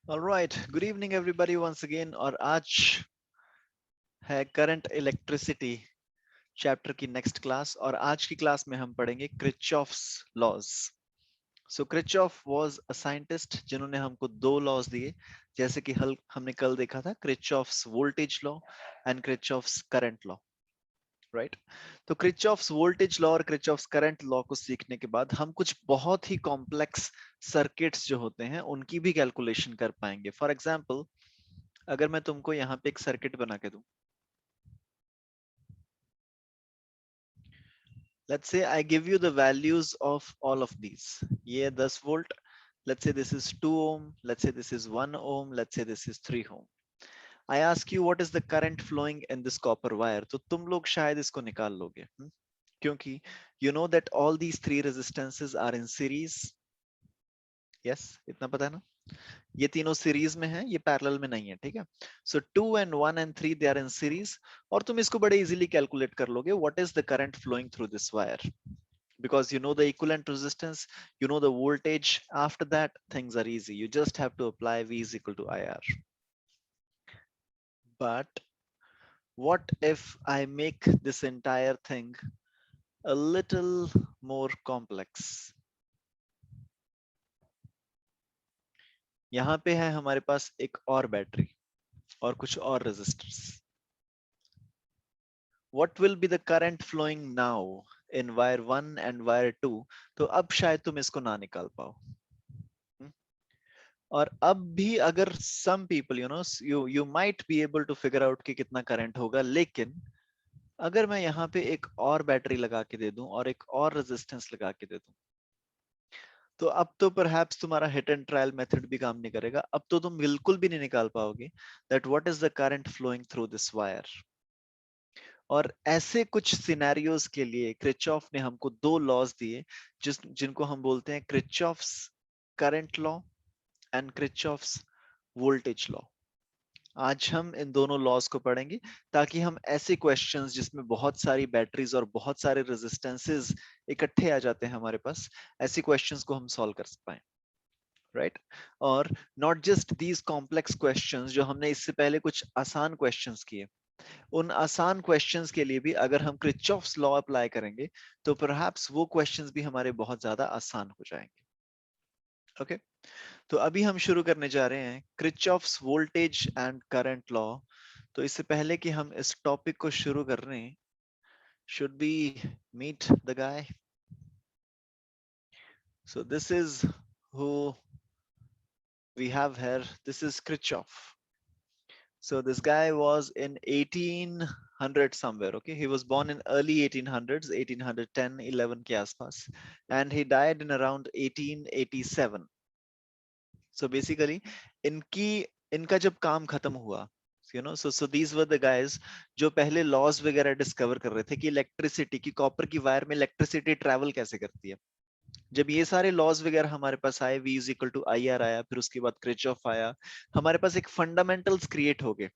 All right, good evening everybody once again। और आज है करंट इलेक्ट्रिसिटी चैप्टर की नेक्स्ट क्लास, और आज की क्लास में हम पढ़ेंगे Kirchhoff's laws. So Kirchhoff was a scientist जिन्होंने हमको दो लॉज दिए, जैसे कि हमने कल देखा था, Kirchhoff's voltage law and Kirchhoff's current law, right. तो क्रिचॉफ्स वोल्टेज लॉ और क्रिचॉफ्स करंट लॉ को सीखने के बाद हम कुछ बहुत ही कॉम्प्लेक्स सर्किट्स जो होते हैं उनकी भी कैलकुलेशन कर पाएंगे। फॉर एग्जाम्पल, अगर मैं तुमको यहाँ पे एक सर्किट बना के दूं, let's say I give you the values of all of these। ये 10 volt, let's say this is 2 ohm, let's say this is 1 ohm, let's say this is 3 ohm। I ask you what is the current flowing in this copper wire, तो तुम लोग शायद इसको निकाल लोगे, क्योंकि you know that all these three resistances are in series। yes, इतना पता है ना, ये तीनों सीरीज में है, ये पैरेलल में नहीं है, ठीक है। So 2 and 1 and 3 they are in series, और तुम इसको बड़े इजीली कैलकुलेट कर लोगे what is the current flowing through this wire, because you know the equivalent resistance, you know the voltage. After that things are easy, you just have to apply V is equal to IR। But what if I make this entire thing a little more complex? यहाँ पे है हमारे पास एक और battery और कुछ और resistors. what will be the current flowing now in wire 1 and wire 2? तो अब शायद तुम इसको ना निकाल पाओ। हम्म? और अब भी अगर some people you might be able to figure out कि कितना करंट होगा, लेकिन अगर मैं यहाँ पे एक और बैटरी लगा के दे दूं और एक और रेजिस्टेंस लगा के दे दूं, तो अब तो परहैप्स तुम्हारा हिट एंड ट्रायल मेथड भी काम नहीं करेगा। अब तो तुम बिल्कुल भी नहीं निकाल पाओगे that what is the current flowing through this wire. और ऐसे कुछ सिनेरियोज के लिए क्रिचॉफ ने हमको दो लॉज दिए, जिनको हम बोलते हैं Kirchhoff's current law and Kirchhoff's voltage law. आज हम इन दोनों लॉज को पढ़ेंगे ताकि हम ऐसे क्वेश्चंस जिसमें बहुत सारी बैटरीज और बहुत सारे रेजिस्टेंसेस इकट्ठे आ जाते हैं हमारे पास, ऐसे क्वेश्चंस को हम सॉल्व कर पाए, राइट। और not just these complex questions, जो हमने इससे पहले कुछ आसान क्वेश्चंस किए, उन आसान क्वेश्चंस के लिए भी अगर हम क्रिचॉफ्स लॉ अप्लाई करेंगे तो परहैप्स वो क्वेश्चंस भी हमारे बहुत ज्यादा आसान हो जाएंगे। ओके, तो अभी हम शुरू करने जा रहे हैं Kirchhoff's voltage and current law. तो इससे पहले कि हम इस टॉपिक को शुरू कर रहे हैं, should be meet the guy. So this is who we have here, this is Kirchhoff. So this guy was in 1800 somewhere, okay? He was born in early 1800s, 1810, 11 के आसपास, and he died in around 1887. So basically, इनका जब काम खत्म हुआ, so these were the guys जो पहले laws वगैरह डिस्कवर कर रहे थे कि इलेक्ट्रिसिटी की, कॉपर की वायर में इलेक्ट्रिसिटी ट्रैवल कैसे करती है। जब ये सारे लॉज वगैरह हमारे पास आए, V is equal to IR आया, फिर उसके बाद क्रिचॉफ आया, हमारे पास एक फंडामेंटल्स क्रिएट हो गए।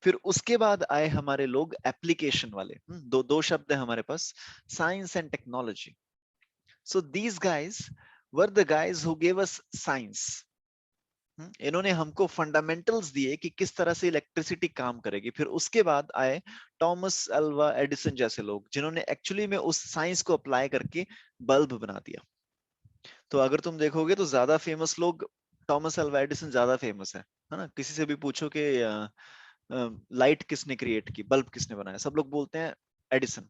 फिर उसके बाद आए हमारे लोग एप्लीकेशन वाले। दो दो शब्द है हमारे पास, science and technology. So these guys were the guys who gave us science. इन्होंने हमको फंडामेंटल्स दिए कि किस तरह से इलेक्ट्रिसिटी काम करेगी। फिर उसके बाद आए टॉमस अल्वा एडिसन जैसे लोग, जिन्होंने एक्चुअली में उस साइंस को अप्लाई करके बल्ब बना दिया। तो अगर तुम देखोगे तो ज्यादा फेमस लोग, टॉमस अल्वा एडिसन ज्यादा फेमस है ना। किसी से भी पूछो कि लाइट किसने क्रिएट की, बल्ब किसने बनाया, सब लोग बोलते हैं एडिसन।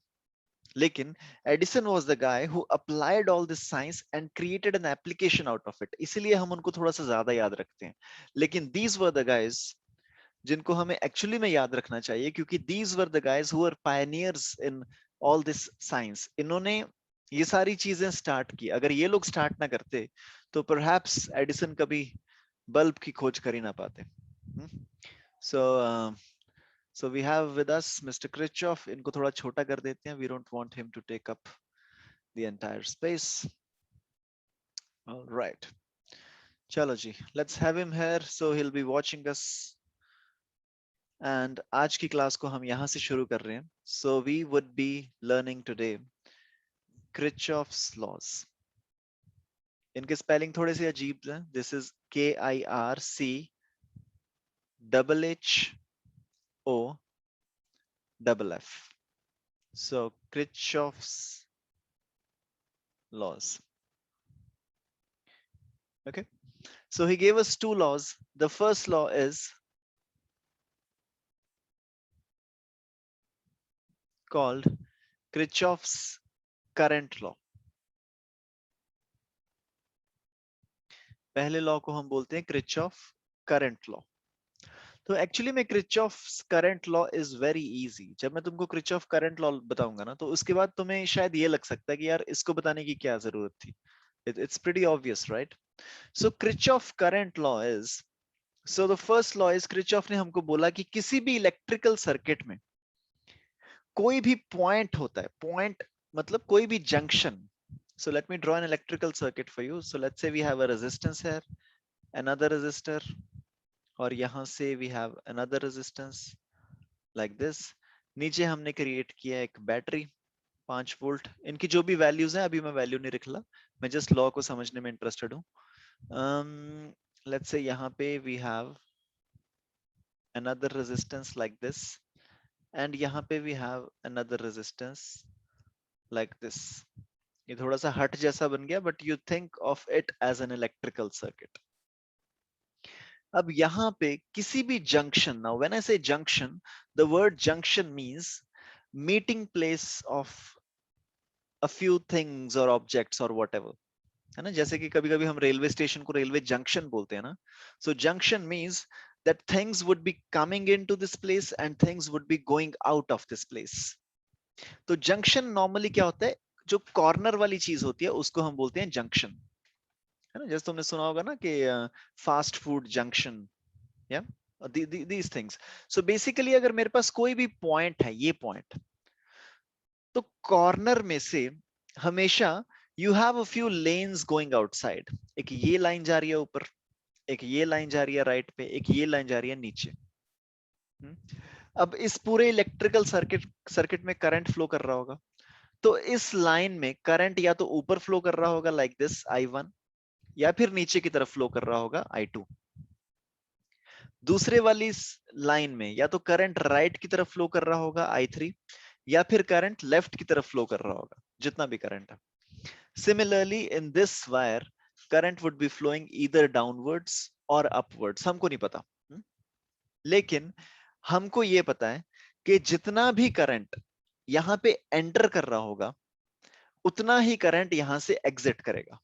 लेकिन Edison was the guy who applied all this science and created an application out of it, इसलिए हम उनको थोड़ा सा ज्यादा याद रखते हैं। लेकिन दीज वर द गाइज जिनको हमें एक्चुअली में याद रखना चाहिए, क्योंकि these were the guys who are pioneers in all this science. इन्होंने ये सारी चीजें स्टार्ट की। अगर ये लोग स्टार्ट ना करते तो परहैप्स एडिसन कभी बल्ब की खोज कर ही ना पाते। सो So we have with us Mr. Kirchhoff. इनको थोड़ा छोटा कर देते हैं. We don't want him to take up the entire space. All right. चलो जी, let's have him here. So he'll be watching us. And आज की क्लास को हम यहाँ से शुरू कर रहे हैं. So we would be learning today Kirchhoff's laws. इनके स्पेलिंग थोड़े से अजीब हैं. This is KIRCHHOFF. So Kirchhoff's laws. Okay. So he gave us two laws. The first law is called Kirchhoff's current law. पहले लॉ को हम बोलते हैं Kirchhoff current law. तो एक्चुअली में Kirchhoff's current law is very easy. जब मैं तुमको Kirchhoff current law बताऊंगा ना, तो उसके बाद तुम्हें शायद ये लग सकता है कि यार इसको बताने की क्या जरूरत थी. It's pretty obvious, right? So Kirchhoff current law is, so the first law is, Kirchhoff ने हमको बोला कि किसी भी इलेक्ट्रिकल सर्किट में कोई भी पॉइंट होता है, पॉइंट मतलब कोई भी junction. So let me draw an electrical circuit for you. So let's say we have a resistance here, another resistor, और यहां से we have another resistance like this. नीचे हमने क्रिएट किया एक बैटरी 5 वोल्ट. इनकी जो भी वैल्यूज हैं अभी मैं वैल्यू नहीं लिख रहा, मैं जस्ट लॉ को समझने में इंटरेस्टेड हूँ. Let's say यहाँ पे we have another resistance like this, and यहाँ पे we have another resistance like this. ये थोड़ा सा हट जैसा बन गया, but you think of it as an electrical circuit. अब यहाँ पे किसी भी junction, now when I say junction, the word junction means meeting place of a few things or objects or whatever. है ना, जैसे कि कभी कभी हम रेलवे स्टेशन को रेलवे जंक्शन बोलते हैं ना. So junction means that things would be coming into this place and things would be going out of this place. तो जंक्शन नॉर्मली क्या होता है, जो कॉर्नर वाली चीज होती है उसको हम बोलते हैं जंक्शन. है ना, जैसे तुमने सुना होगा ना कि फास्ट फूड जंक्शन, या these things. So basically अगर मेरे पास कोई भी पॉइंट है, ये पॉइंट, तो कॉर्नर में से हमेशा you have a few lanes going outside. एक ये लाइन जा रही है ऊपर, एक ये लाइन जा रही है राइट पे, एक ये लाइन जा रही है नीचे. अब इस पूरे इलेक्ट्रिकल सर्किट में करंट फ्लो कर रहा होगा, तो इस लाइन में करंट या तो ऊपर फ्लो कर रहा होगा लाइक दिस I1, या फिर नीचे की तरफ फ्लो कर रहा होगा I2. दूसरे वाली लाइन में या तो करंट राइट की तरफ फ्लो कर रहा होगा I3, या फिर करंट लेफ्ट की तरफ फ्लो कर रहा होगा, जितना भी करंट है. Similarly, in this wire, current would be flowing either downwards or upwards. हमको नहीं पता, लेकिन हमको ये पता है कि जितना भी करंट यहाँ पे एंटर कर रहा होगा, उतना ही करंट यहाँ से एग्जिट करेगा.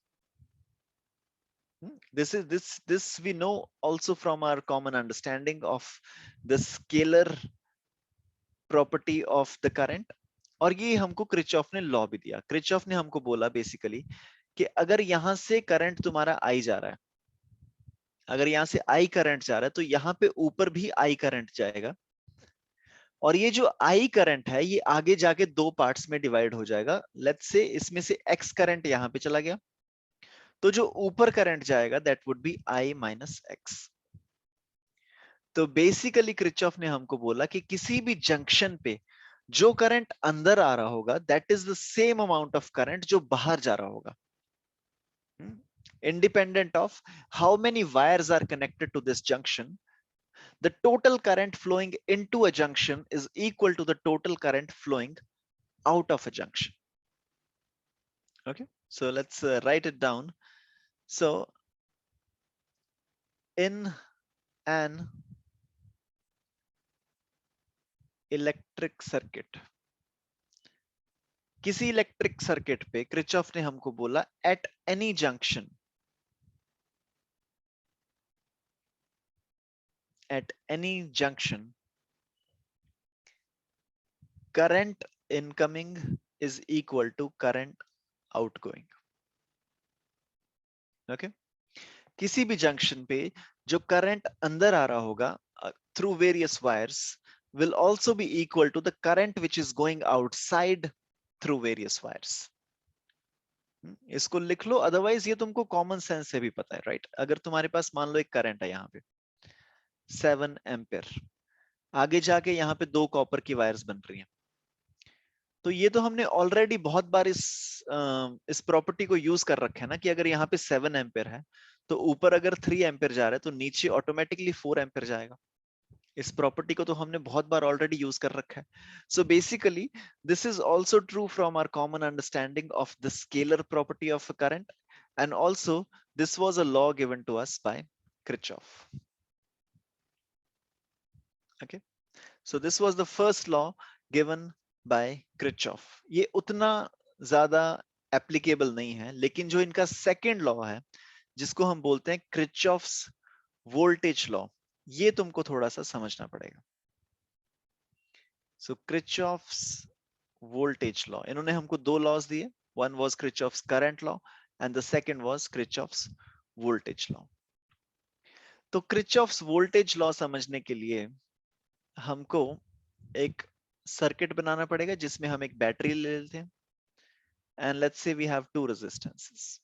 This we know also from our common understanding of the scalar property of the current. और ये हमको क्रिचॉफ ने लॉ भी दिया. क्रिचॉफ ने हमको बोला बेसिकली कि अगर यहां से करंट तुम्हारा आई जा रहा है, अगर यहां से आई करंट जा रहा है, तो यहाँ पे ऊपर भी आई करंट जाएगा, और ये जो आई करंट है ये आगे जाके दो पार्ट्स में डिवाइड हो जाएगा. लेट्स से इसमें से एक्स करंट यहाँ पे चला गया, तो जो ऊपर करंट जाएगा that would be I minus x. तो बेसिकली क्रिचॉफ ने हमको बोला कि किसी भी जंक्शन पे जो करंट अंदर आ रहा होगा that is the same amount of current जो बाहर जा रहा होगा, independent of how many wires are connected to this junction. The total current flowing into a junction is equal to the total current flowing out of a junction. Okay, so let's write it down. So in an electric circuit, किसी electric circuit पे Kirchhoff ने हमको बोला at any junction, at any junction, current incoming is equal to current outgoing. Okay, किसी भी junction पे जो current अंदर आ रहा होगा through various wires will also be equal to the current which is going outside through various wires. इसको लिख लो, otherwise ये तुमको कॉमन सेंस से भी पता है, राइट? अगर तुम्हारे पास मान लो एक करंट है यहाँ पे 7 एम्पियर, आगे जाके यहाँ पे दो कॉपर की वायर्स बन रही हैं, तो ये तो हमने ऑलरेडी बहुत बार इस प्रॉपर्टी को यूज कर रखे है ना, कि अगर यहाँ पे 7 एम्पेयर है तो ऊपर अगर 3 एम्पेयर जा रहा है तो नीचे ऑटोमेटिकली 4 एम्पेयर जाएगा। इस प्रॉपर्टी को तो हमने बहुत बार ऑलरेडी यूज कर रखा है। So basically this is also true from our common understanding of the scalar property of a current, and also this was a law given to us by Kirchhoff. Okay, so this was the first law given by Kirchhoff. ये उतना ज्यादा applicable नहीं है, लेकिन जो इनका second law है जिसको हम बोलते हैं Kirchhoff's वोल्टेज लॉ, ये तुमको थोड़ा सा समझना पड़ेगा। सो Kirchhoff's वोल्टेज लॉ, इन्होंने हमको दो लॉज दिए, one was Kirchhoff's current law and the second was Kirchhoff's voltage law. तो Kirchhoff's वोल्टेज लॉ समझने के लिए हमको एक सर्किट बनाना पड़ेगा जिसमें हम एक बैटरी ले लेते हैं, and let's say we have two resistances.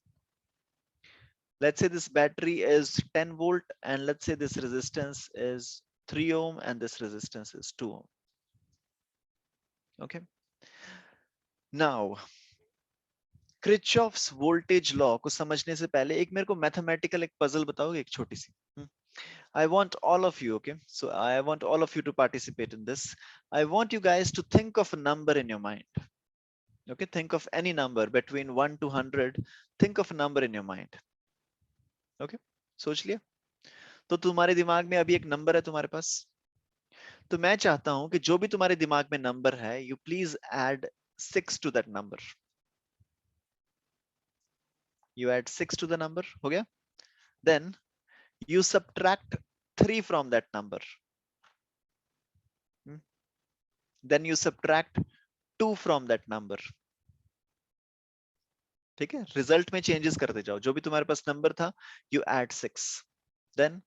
Let's say this battery is 10 volt and let's say this resistance is 3 ohm and this resistance is 2 ohm. Okay. Now, Kirchhoff's voltage law को समझने से पहले एक मेरे को मैथमेटिकल एक puzzle बताओगे, एक छोटी सी? I want all of you, okay? So I want all of you to participate in this. I want you guys to think of a number in your mind. Okay, think of any number between 1 to 100. Think of a number in your mind. Okay, सोच लिया? तो तुम्हारे दिमाग में अभी एक number है तुम्हारे पास, तो मैं चाहता हूं कि जो भी तुम्हारे दिमाग में नंबर है, you please add 6 to that number. You add 6 to the number, हो गया? Then you subtract 3 from that number. Then you subtract 2 from that number. ठीक है, रिजल्ट में चेंजेस करते जाओ, जो भी तुम्हारे पास नंबर था you add 6. Then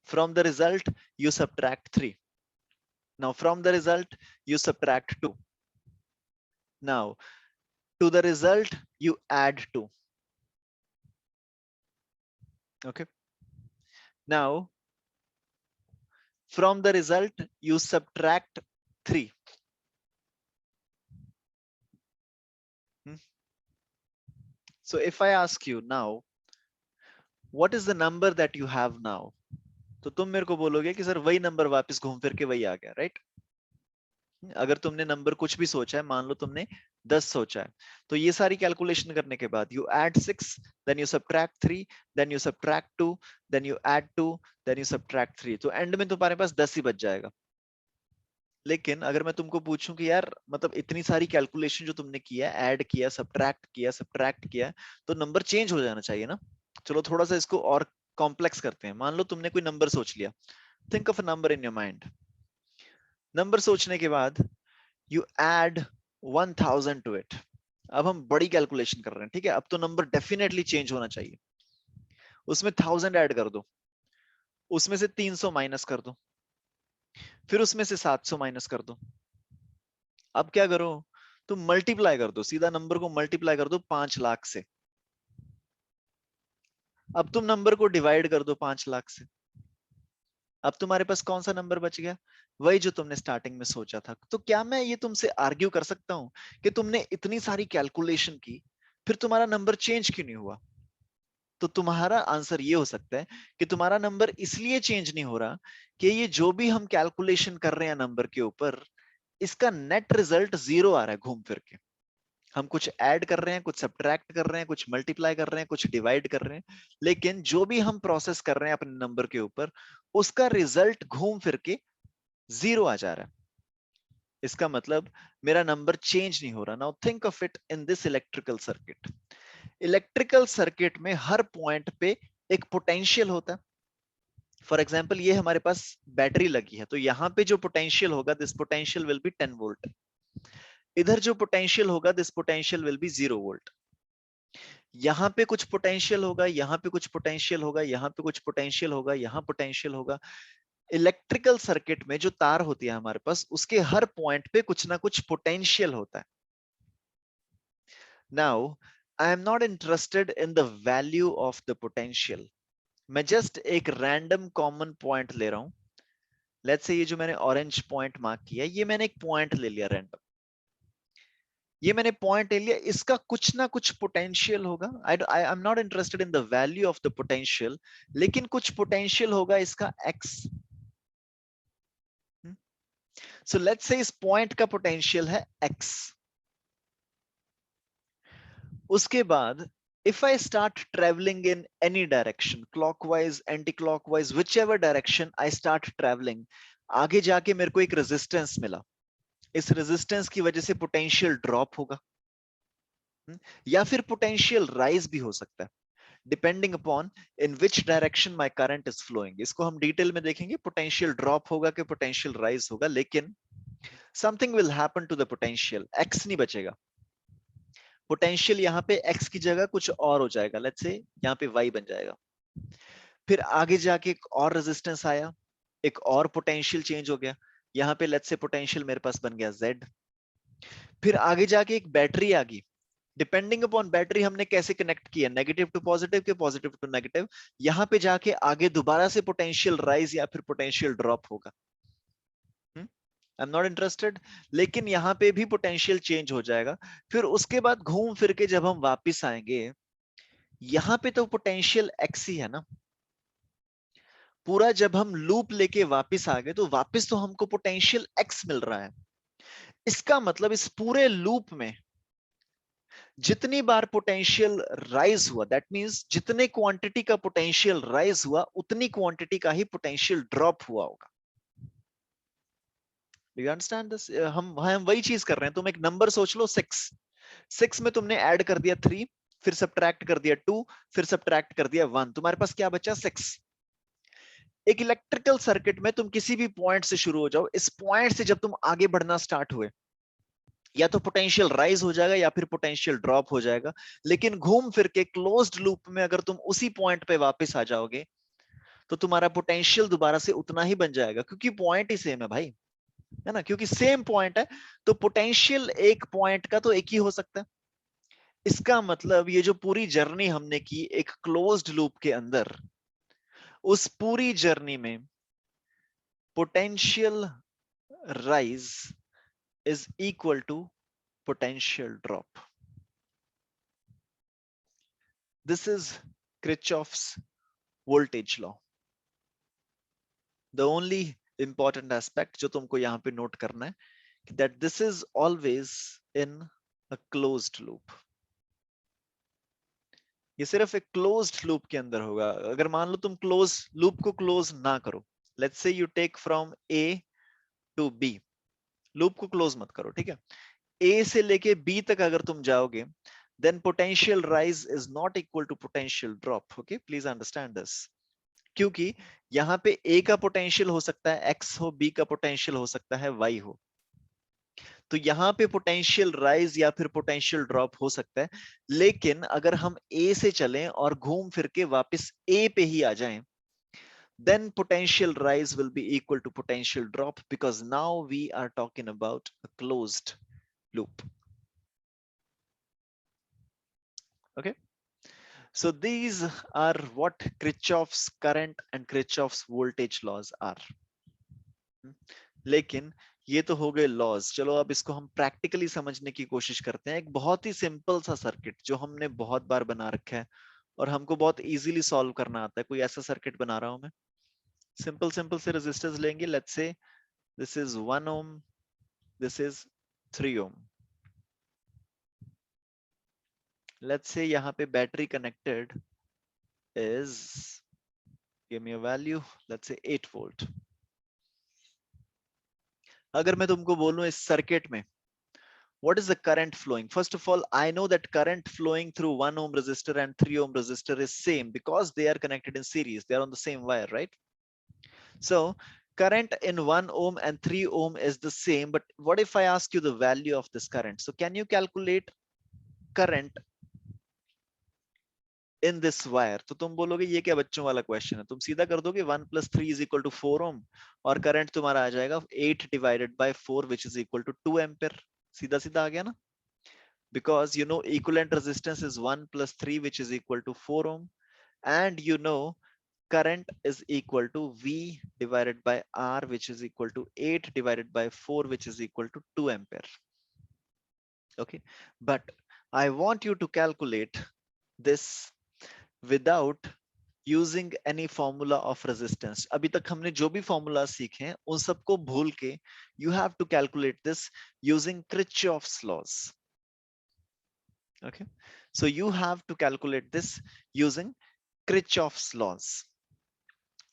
from the result you subtract 3. Now from the result you subtract 2. Now to the result you add 2. Okay, now from the result you subtract 3. So if I ask you now, what is the number that you have now? तो तुम मेरे को बोलोगे कि sir वही number वापस घूम फिर के वही आ गया, राइट? अगर तुमने नंबर कुछ भी सोचा है, मान लो तुमने 10 सोचा है, तो ये सारी कैलकुलेशन करने के बाद you add 6, then you subtract 3, then you subtract 2, then you add 2, then you subtract 3, तो एंड में तुम्हारे पास 10 ही बच जाएगा। लेकिन अगर मैं तुमको पूछूं कि यार मतलब इतनी सारी कैलकुलेशन जो तुमने किया, ऐड किया, सब्ट्रैक्ट किया, तो नंबर चेंज हो जाना चाहिए ना। चलो थोड़ा सा इसको और कॉम्प्लेक्स करते हैं। मान लो तुमने कोई नंबर सोच लिया, think of a number in your mind. Number सोचने के बाद यू ऐड 1000 टू इट। अब हम बड़ी कैलकुलेशन कर रहे हैं, ठीक है? अब तो नंबर डेफिनेटली चेंज होना चाहिए। उसमें 1000 ऐड कर दो, उसमें से 300 माइनस कर दो, फिर उसमें से 700 माइनस कर दो। अब क्या करो, तुम मल्टीप्लाई कर दो, सीधा नंबर को मल्टीप्लाई कर दो 5 लाख से। अब तुम नंबर को डिवाइड कर दो 5 लाख से। अब तुम्हारे पास कौन सा नंबर बच गया? वही जो तुमने स्टार्टिंग में सोचा था। तो क्या मैं ये तुमसे आर्ग्यू कर सकता हूं कि तुमने इतनी सारी कैलकुलेशन की, फिर तुम्हारा नंबर चेंज क्यों नहीं हुआ? तो तुम्हारा आंसर ये हो सकता है कि तुम्हारा नंबर इसलिए चेंज नहीं हो रहा कि ये जो भी हम कैलकुलेशन कर रहे हैं नंबर के ऊपर, इसका नेट रिजल्ट 0 आ रहा है घूम फिर के। हम कुछ ऐड कर रहे हैं, कुछ सब्ट्रैक्ट कर रहे हैं, कुछ मल्टीप्लाई कर रहे हैं, कुछ डिवाइड कर रहे हैं, लेकिन जो भी हम प्रोसेस कर रहे हैं अपने नंबर के ऊपर, उसका रिजल्ट घूम फिर के 0 आ जा रहा है। इसका मतलब मेरा नंबर चेंज नहीं हो रहा। Now think of it in this electrical circuit. Electrical circuit में हर पॉइंट पे एक पोटेंशियल होता है। फॉर एग्जाम्पल ये हमारे पास बैटरी लगी है, तो यहाँ पे जो पोटेंशियल होगा, this potential will be 10 volt. इधर जो पोटेंशियल होगा, this potential will be 0 volt. यहाँ पे कुछ पोटेंशियल होगा, यहाँ पे कुछ पोटेंशियल होगा, यहाँ पे कुछ पोटेंशियल होगा, यहाँ पोटेंशियल होगा। इलेक्ट्रिकल सर्किट में जो तार होती है हमारे पास, उसके हर पॉइंट पे कुछ ना कुछ पोटेंशियल होता है। Now I am not interested in the value of the potential. मैं जस्ट एक रैंडम कॉमन पॉइंट ले रहा हूं। लेट्स से ये जो मैंने ऑरेंज पॉइंट मार्क किया, ये मैंने एक पॉइंट ले लिया रैंडम। ये मैंने पॉइंट ले लिया, इसका कुछ ना कुछ पोटेंशियल होगा। I am not interested in the value of the potential, लेकिन कुछ पोटेंशियल होगा इसका x। सो लेट्स से इस पॉइंट का पोटेंशियल है x। उसके बाद if I start traveling in any direction, clockwise, anti-clockwise, whichever direction I start traveling, आगे जाके मेरे को एक रेजिस्टेंस मिला, इस रेजिस्टेंस की वजह से पोटेंशियल ड्रॉप होगा, या फिर पोटेंशियल राइज भी हो सकता है, depending upon in which direction my current is flowing. इसको हम डिटेल में देखेंगे, पोटेंशियल ड्रॉप होगा कि पोटेंशियल राइज होगा, लेकिन something will happen to the potential, x नहीं बचेगा। पोटेंशियल यहाँ पे x की जगह कुछ और हो जाएगा, लेट्स से यहाँ पे y बन जाएगा। फिर आगे जाके एक और रेजिस्टेंस आया, एक और पोटेंशियल चेंज हो गया, यहाँ पे लेट्स से पोटेंशियल मेरे पास बन गया z। फिर आगे जाके एक बैटरी आ गई, डिपेंडिंग अपॉन बैटरी हमने कैसे कनेक्ट किया, नेगेटिव टू पॉजिटिव के पॉजिटिव टू नेगेटिव, यहाँ पे जाके आगे दोबारा से पोटेंशियल राइज या फिर पोटेंशियल ड्रॉप होगा। आई एम नॉट इंटरेस्टेड, लेकिन यहाँ पे भी पोटेंशियल चेंज हो जाएगा। फिर उसके बाद घूम फिर के जब हम वापस आएंगे, यहाँ पे तो पोटेंशियल एक्स ही है ना, पूरा जब हम लूप लेके वापस आ गए तो वापस तो हमको पोटेंशियल एक्स मिल रहा है। इसका मतलब इस पूरे लूप में जितनी बार पोटेंशियल राइज हुआ, दैट मींस जितने क्वांटिटी का पोटेंशियल राइज हुआ उतनी क्वांटिटी का ही पोटेंशियल ड्रॉप हुआ होगा। Do you understand this? हम वही चीज कर रहे हैं। तुम एक नंबर सोच लो 6, 6 में तुमने ऐड कर दिया 3, फिर सब्ट्रैक्ट कर दिया 2, फिर सब्ट्रैक्ट कर दिया 1, तुम्हारे पास क्या बचा 6। एक इलेक्ट्रिकल सर्किट में तुम किसी भी पॉइंट से शुरू हो जाओ, इस पॉइंट से जब तुम आगे बढ़ना स्टार्ट हुए, या तो पोटेंशियल राइज हो जाएगा या फिर पोटेंशियल ड्रॉप हो जाएगा, लेकिन घूम फिर के क्लोज्ड लूप में अगर तुम उसी पॉइंट पे वापस आ जाओगे तो तुम्हारा पोटेंशियल दोबारा से उतना ही बन जाएगा, क्योंकि पॉइंट ही सेम है भाई, है ना, क्योंकि सेम पॉइंट है। तो पोटेंशियल एक पॉइंट का तो एक ही हो सकता है। इसका मतलब ये जो पूरी जर्नी हमने की एक क्लोज्ड लूप के अंदर, उस पूरी जर्नी में potential rise is equal to potential drop. This is Kirchhoff's voltage law. The only important aspect जो तुमको यहाँ पे नोट करना है that this is always in a closed loop. ये सिर्फ एक closed loop के अंदर होगा। अगर मान लो तुम close loop को close ना करो, let's say you take from A to B, loop को close मत करो, ठीक है, A से लेके B तक अगर तुम जाओगे, then potential rise is not equal to potential drop. Okay, please understand this. क्योंकि यहाँ पे A का पोटेंशियल हो सकता है X हो, B का पोटेंशियल हो सकता है Y हो, तो यहाँ पे पोटेंशियल राइज या फिर पोटेंशियल ड्रॉप हो सकता है। लेकिन अगर हम A से चलें और घूम फिर के वापस A पे ही आ जाएं, then potential rise will be equal to potential drop, because now we are talking about a closed loop. Okay. So these are what Kirchhoff's current and Kirchhoff's voltage laws are. लेकिन ये तो हो गए laws. चलो अब इसको हम practically समझने की कोशिश करते हैं। एक बहुत ही सिंपल सा सर्किट जो हमने बहुत बार बना रखा है और हमको बहुत इजीली सॉल्व करना आता है। कोई ऐसा सर्किट बना रहा हूं मैं, सिंपल सिंपल से रेजिस्टर्स लेंगे। Let's say this is 1 ohm, this is 3 ohm. Let's say यहाँ पे battery connected is, give me a value, let's say 8 volt. अगर मैं तुमको बोलूं इस सर्किट में what is the current flowing, first of all I know that current flowing through 1 ohm resistor and 3 ohm resistor is same because they are connected in series, they are on the same wire, right? So current in 1 ohm and 3 ohm is the same, but what if I ask you the value of this current? So can you calculate current in this wire? तो तुम बोलोगे ये क्या बच्चों वाला question है, तुम सीधा कर दोगे 1 + 3 = 4 ओम और करंट तुम्हारा आ जाएगा 8 / 4 which is equal to 2 ampere. सीधा सीधा आ गया ना, because you know equivalent resistance is 1 + 3 which is equal to 4 ohm, and you know current is equal to V divided by R which is equal to 8 / 4 which is equal to 2 ampere. Okay, but I want you to calculate this without using any formula of resistance. अभी तक हमने जो भी formula सीखे हैं उन सबको भूल के you have to calculate this using Kirchhoff's laws. Okay, so you have to calculate this using Kirchhoff's laws.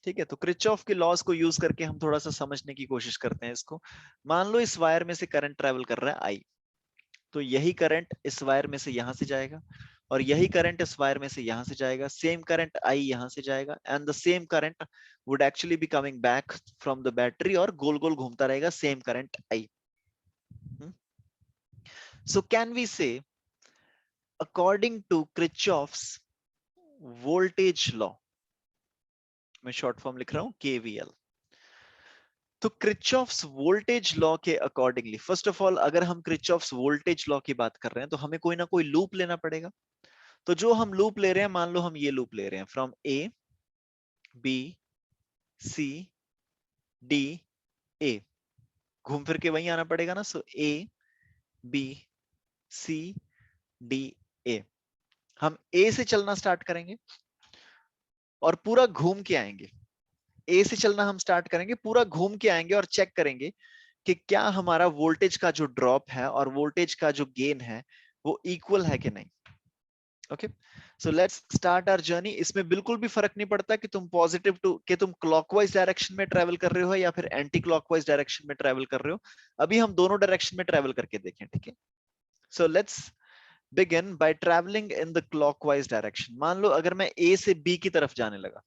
ठीक है, तो क्रिचॉफ के लॉज को यूज करके हम थोड़ा सा समझने की कोशिश करते हैं इसको. मान लो इस वायर में से करंट ट्रेवल कर रहा है आई, तो यही करंट इस वायर में से यहां से जाएगा और यही करंट इस वायर में से यहां से जाएगा. सेम करंट आई यहां से जाएगा and the same current would actually be coming back from the battery और गोल गोल घूमता रहेगा same current I. So can we say according to Kirchhoff's voltage law, मैं शॉर्ट फॉर्म लिख रहा हूं केवीएल. तो क्रिचॉफ्स वोल्टेज लॉ के अकॉर्डिंगली, फर्स्ट ऑफ ऑल अगर हम क्रिचॉफ्स वोल्टेज लॉ की बात कर रहे हैं तो हमें कोई ना कोई लूप लेना पड़ेगा. तो जो हम लूप ले रहे हैं, मान लो हम ये लूप ले रहे हैं from A B C D A, घूम फिर के वहीं आना पड़ेगा ना. सो ए बी सी डी ए, हम ए से चलना स्टार्ट करेंगे और पूरा घूम के आएंगे. ए से चलना हम स्टार्ट करेंगे, पूरा घूम के आएंगे और चेक करेंगे कि क्या हमारा वोल्टेज का जो ड्रॉप है और वोल्टेज का जो गेन है वो इक्वल है कि नहीं. Okay, so let's start our journey. इसमें बिल्कुल भी फर्क नहीं पड़ता कि तुम पॉजिटिव टू कि तुम क्लॉकवाइज डायरेक्शन में ट्रेवल कर रहे हो या फिर एंटी क्लॉकवाइज डायरेक्शन में ट्रेवल कर रहे हो. अभी हम दोनों डायरेक्शन में ट्रेवल करके देखें. ठीक है, so let's begin by travelling in the clockwise direction. मान लो अगर मैं ए से बी की तरफ जाने लगा,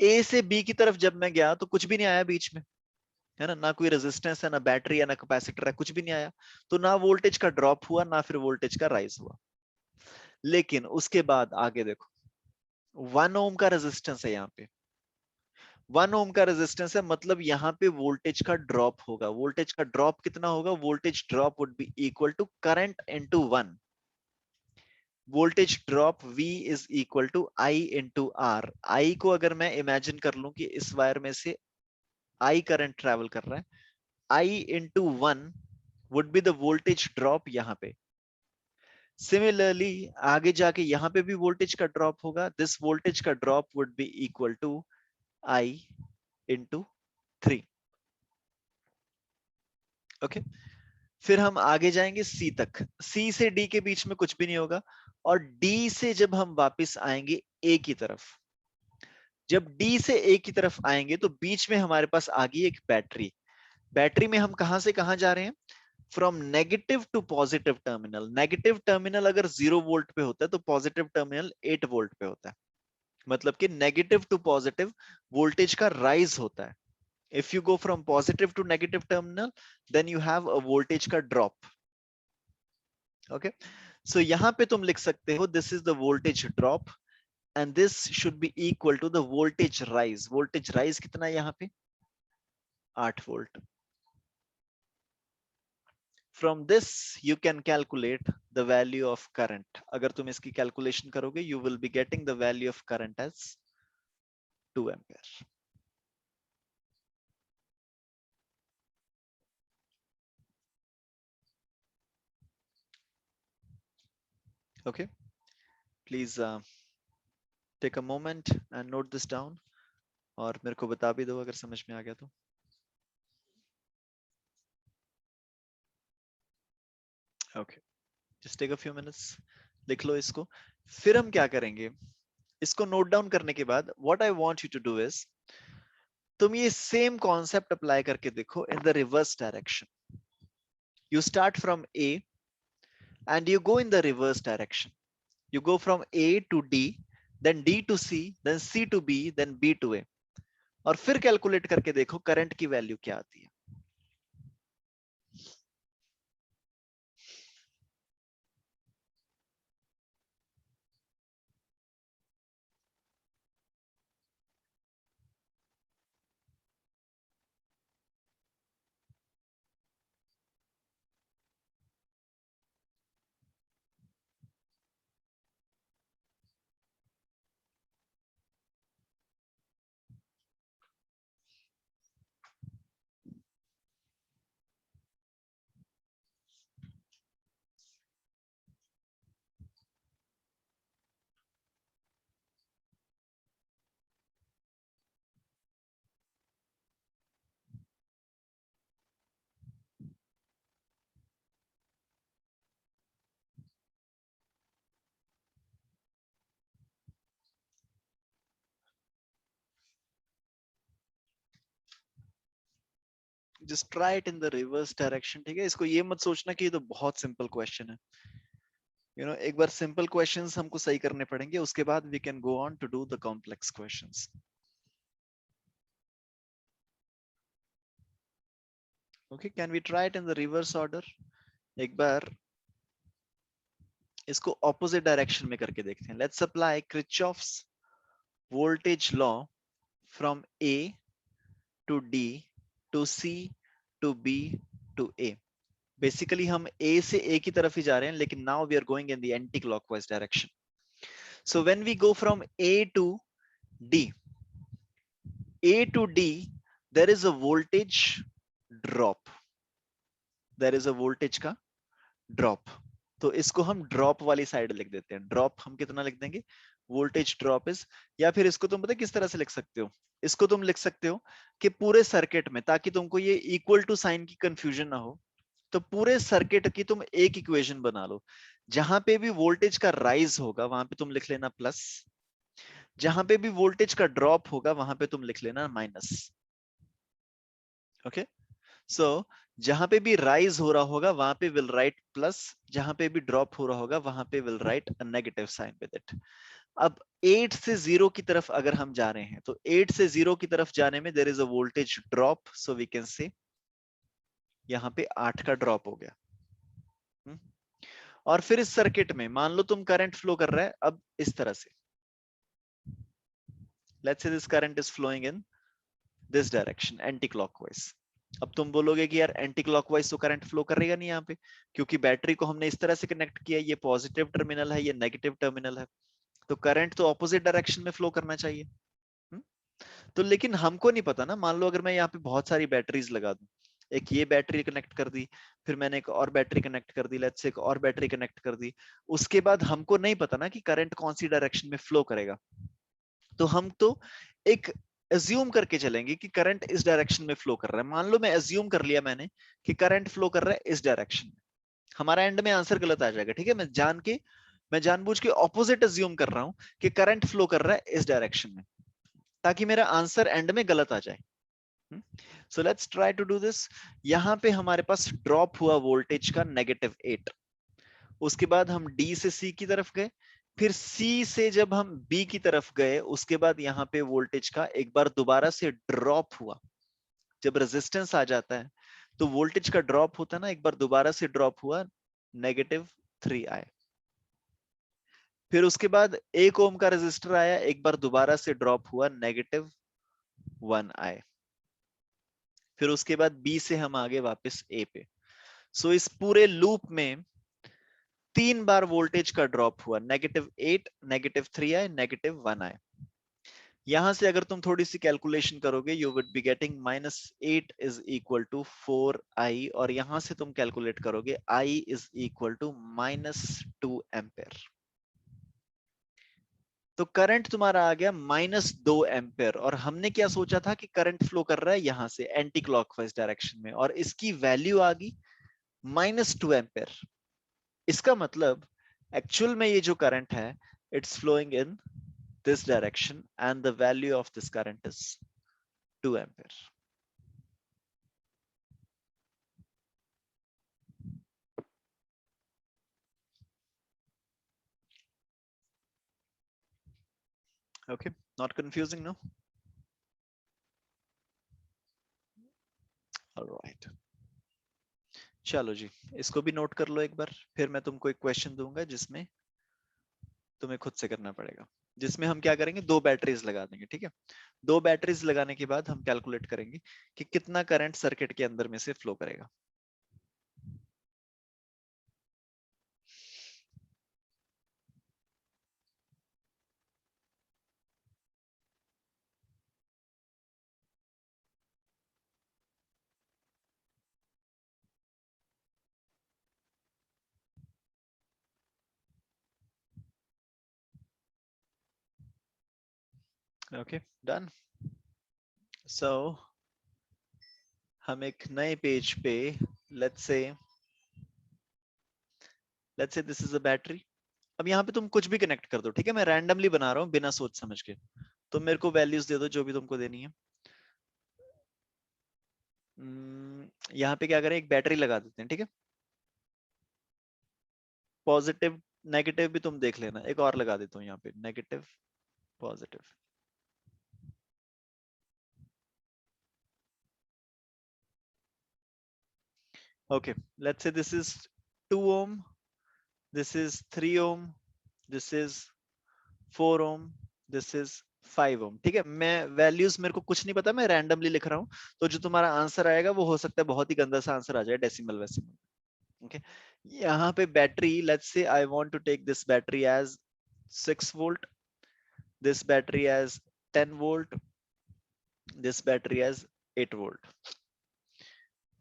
ए से बी की तरफ जब मैं गया तो कुछ भी नहीं आया बीच में, है ना. ना कोई रेजिस्टेंस है, ना बैटरी है, ना कैपेसिटर है, कुछ भी नहीं आया. तो ना वोल्टेज का ड्रॉप हुआ ना फिर वोल्टेज का राइज हुआ. लेकिन उसके बाद आगे देखो, 1 ओम का रेजिस्टेंस है यहाँ पे. 1 ओम का रेजिस्टेंस है, मतलब यहाँ पे वोल्टेज का ड्रॉप होगा. वोल्टेज का ड्रॉप कितना होगा? Voltage drop would be equal to current into 1. Voltage drop V is equal to I into R. I को अगर मैं इमेजिन कर लूं कि इस वायर में से I करंट ट्रेवल कर रहा है, I into 1 would be the voltage drop यहाँ पे. सिमिलरली आगे जाके यहाँ पे भी वोल्टेज का ड्रॉप होगा. दिस वोल्टेज का drop would be equal to I into 3. Okay, फिर हम आगे जाएंगे C तक. C से D के बीच में कुछ भी नहीं होगा और D से जब हम वापस आएंगे A की तरफ, जब D से A की तरफ आएंगे तो बीच में हमारे पास आ गई एक बैटरी. बैटरी में हम कहां से कहां जा रहे हैं? From negative to positive terminal. Negative terminal अगर 0 वोल्ट पे होता है तो पॉजिटिव टर्मिनल 8 वोल्ट पे होता है. मतलब कि नेगेटिव टू पॉजिटिव वोल्टेज का राइज होता है. If you go from positive to negative terminal then you have a voltage का ड्रॉप. ओके, सो यहां पे तुम लिख सकते हो this is the voltage drop and this should be equal to the voltage rise. Voltage rise कितना है यहाँ पे? 8 volt. From this you can calculate the value of current. अगर तुम इसकी कैलकुलेशन करोगे you will be getting the value of current as 2 ampere. Okay, please take a moment and note this down और मेरे को बता भी दो अगर समझ में आ गया तो. Okay, just take a few minutes, लिख लो इसको. फिर हम क्या करेंगे, इसको नोट डाउन करने के बाद what I want you to do is तुम ये सेम कॉन्सेप्ट अप्लाई करके देखो in the reverse direction. You start from A and you go in the reverse direction. You go from A to D, then D to C, then C to B, then B to A. और फिर calculate करके देखो current की value क्या आती है. Just try it in the reverse direction, ठीक है। इसको ये मत सोचना कि ये तो बहुत सिंपल क्वेश्चन है, एक बार सिंपल क्वेश्चंस हमको सही करने पड़ेंगे, उसके बाद we can go on to do the complex questions. Okay, can we try it in the reverse order? एक बार इसको ऑपोजिट डायरेक्शन में करके देखते हैं। Let's apply Kirchhoff's voltage law from A to D to C to B to A. Basically हम A से ए की तरफ ही जा रहे हैं, लेकिन now we are going in the anti clockwise direction. So when we go from A to D, A to D, there is a voltage drop. There is a voltage का drop. तो इसको हम ड्रॉप वाली side लिख देते हैं। Drop हम कितना लिख देंगे? वोल्टेज ड्रॉप इज, या फिर इसको तुम पता किस तरह से लिख सकते हो? इसको तुम लिख सकते हो कि पूरे सर्किट में, ताकि तुमको ये इक्वल टू साइन की कंफ्यूजन ना हो, तो पूरे सर्किट की तुम एक इक्वेशन बना लो। जहां पे भी वोल्टेज का राइज होगा वहां पे तुम लिख लेना प्लस, जहां पे भी वोल्टेज का ड्रॉप होगा वहां पे तुम लिख लेना माइनस। ओके, सो जहां पे भी राइज हो रहा होगा वहां पे विल राइट प्लस, जहां पे भी ड्रॉप हो रहा होगा वहां पे will write a negative sign with it. अब 8 से 0 की तरफ अगर हम जा रहे हैं, तो 8 से 0 की तरफ जाने में there is a voltage drop, so we can say यहाँ पे 8 का ड्रॉप हो गया। और फिर इस सर्किट में मान लो तुम करंट फ्लो कर रहा है अब इस तरह से, let's say this current is flowing in this direction anticlockwise. अब तुम बोलोगे कि यार एंटी क्लॉकवाइज तो करंट फ्लो करेगा नहीं यहाँ पे, क्योंकि बैटरी को हमने इस तरह से कनेक्ट किया, ये पॉजिटिव टर्मिनल है, ये नेगेटिव टर्मिनल है, तो करंट तो ऑपोजिट डायरेक्शन में फ्लो करना चाहिए। तो लेकिन हमको नहीं पता ना, मान लो अगर मैं यहाँ पे बहुत सारी बैटरीज लगा दूं, एक ये बैटरी कनेक्ट कर दी, फिर मैंने एक और बैटरी कनेक्ट कर दी, लेट्स से एक और बैटरी कनेक्ट कर दी, उसके बाद हमको नहीं पता ना कि करंट कौन सी डायरेक्शन में फ्लो करेगा। तो हम तो एक एज्यूम करके चलेंगे कि करंट इस डायरेक्शन में फ्लो कर रहा है। मान लो मैं एज्यूम कर लिया मैंने कि करंट फ्लो कर रहा है इस डायरेक्शन में, हमारा एंड में आंसर गलत आ जाएगा, ठीक है। मैं जानबूझ के ऑपोजिट एज्यूम कर रहा हूं कि करंट फ्लो कर रहा है इस डायरेक्शन में, ताकि मेरा आंसर एंड में गलत आ जाए। So let's try to do this. यहां पे हमारे पास ड्रॉप हुआ वोल्टेज का -8, उसके बाद हम डी से सी की तरफ गए, फिर सी से जब हम बी की तरफ गए, उसके बाद यहाँ पे वोल्टेज का एक बार दोबारा से ड्रॉप हुआ। जब रेजिस्टेंस आ जाता है तो वोल्टेज का ड्रॉप होता है ना, एक बार दोबारा से ड्रॉप हुआ -3i। फिर उसके बाद 1 ओम का रेजिस्टर आया, एक बार दोबारा से ड्रॉप हुआ -1i। फिर उसके बाद बी से हम आगे वापस ए पे। सो इस पूरे लूप में 3 बार वोल्टेज का ड्रॉप हुआ, -8, -3i, -1i। यहां से अगर तुम थोड़ी सी कैलकुलेशन करोगे, you would be getting -8 is equal to 4i, और यहां से तुम कैलकुलेट करोगे i is equal to -2 ampere. तो करंट तुम्हारा आ गया -2 एम्पेयर, और हमने क्या सोचा था कि करंट फ्लो कर रहा है यहां से एंटी क्लॉकवाइज डायरेक्शन में, और इसकी वैल्यू आ गई -2 एम्पेयर। इसका मतलब एक्चुअल में ये जो करंट है, it's flowing in this direction and the value of this current is 2 ampere. Okay, not confusing, no? All right. चलो जी, इसको भी नोट कर लो एक बार, फिर मैं तुमको एक क्वेश्चन दूंगा जिसमें तुम्हें खुद से करना पड़ेगा, जिसमें हम क्या करेंगे, 2 बैटरीज लगा देंगे, ठीक है। 2 बैटरीज लगाने के बाद हम कैलकुलेट करेंगे कि कितना करंट सर्किट के अंदर में से फ्लो करेगा। Okay, done. सो हम एक नए पेज पे, let's say this is a battery. अब यहाँ पे तुम कुछ भी कनेक्ट कर दो, ठीक है। मैं रैंडमली बना रहा हूँ बिना सोच समझ के, तुम मेरे को वैल्यूज दे दो जो भी तुमको देनी है। यहाँ पे क्या करें, एक बैटरी लगा देते हैं, ठीक है। पॉजिटिव नेगेटिव भी तुम देख लेना, एक और लगा देता हूँ यहाँ पे, negative positive. Okay, let's say this is 2 ohm, this is 3 ohm, this is 4 ohm, this is 5 ohm। ठीक है, मैं वैल्यूज मेरे को कुछ नहीं पता, मैं रैंडमली लिख रहा हूँ। तो जो तुम्हारा आंसर आएगा वो हो सकता है बहुत ही गंदा सा आंसर आ जाए, डेसिमल वेसिमल। ओके, यहाँ पे battery, let's say I want to take this battery as 6 volt, this battery as 10 volt, this battery as 8 volt.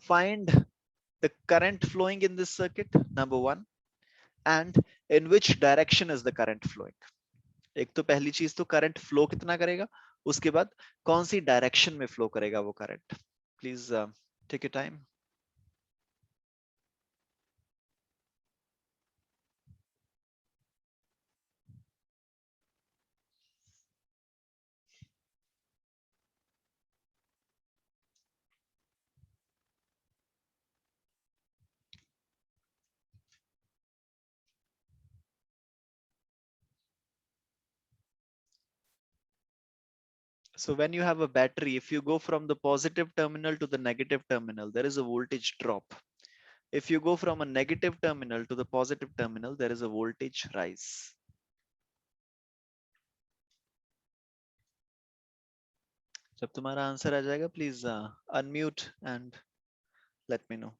Find the current flowing in this circuit, number one, and in which direction is the current flowing। एक तो पहली चीज तो current flow कितना करेगा, उसके बाद कौन सी डायरेक्शन में फ्लो करेगा वो current. Please take your time. So when you have a battery, if you go from the positive terminal to the negative terminal, there is a voltage drop. If you go from a negative terminal to the positive terminal, there is a voltage rise. जब तुम्हारा answer आ जाएगा, please unmute and let me know.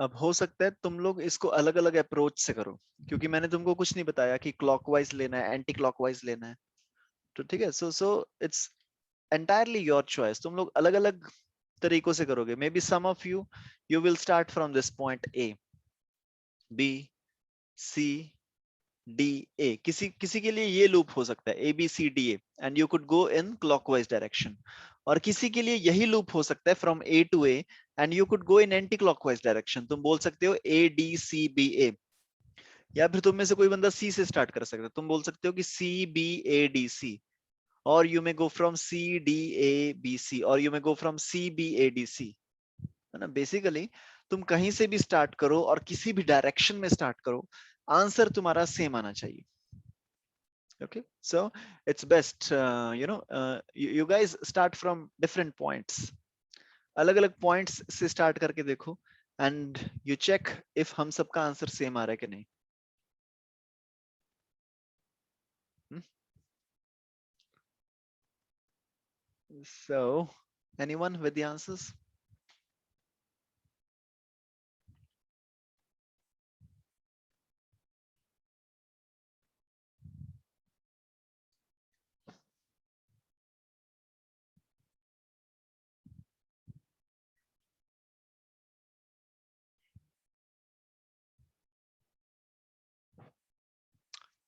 अब हो सकता है तुम लोग इसको अलग अलग अप्रोच से करो, क्योंकि मैंने तुमको कुछ नहीं बताया कि क्लॉकवाइज लेना है, एंटी क्लॉकवाइज लेना है। तो ठीक है, so it's entirely your choice, तुम लोग अलग अलग तरीकों से करोगे। Maybe some of you you will start from this point A, B, C, D, A. किसी किसी के लिए ये लूप हो सकता है, A B C D A, and you could go in clockwise direction. और किसी के लिए यही लूप हो सकता है, from A to A, and you could go in anti clockwise direction. तुम बोल सकते हो ए डी सी बी ए, या फिर तुम में से कोई बंदा सी से स्टार्ट कर सकता है, तुम बोल सकते हो कि सी बी ए डी सी, और you may go from C D A B C, और you may go from C B A D C. है ना, बेसिकली तुम कहीं से भी स्टार्ट करो और किसी भी डायरेक्शन में स्टार्ट करो, आंसर तुम्हारा सेम आना चाहिए। Okay, so it's best you guys start from different points, अलग अलग पॉइंट्स से स्टार्ट करके देखो, एंड यू चेक इफ हम सबका आंसर सेम आ रहा है कि नहीं। So anyone with the answers?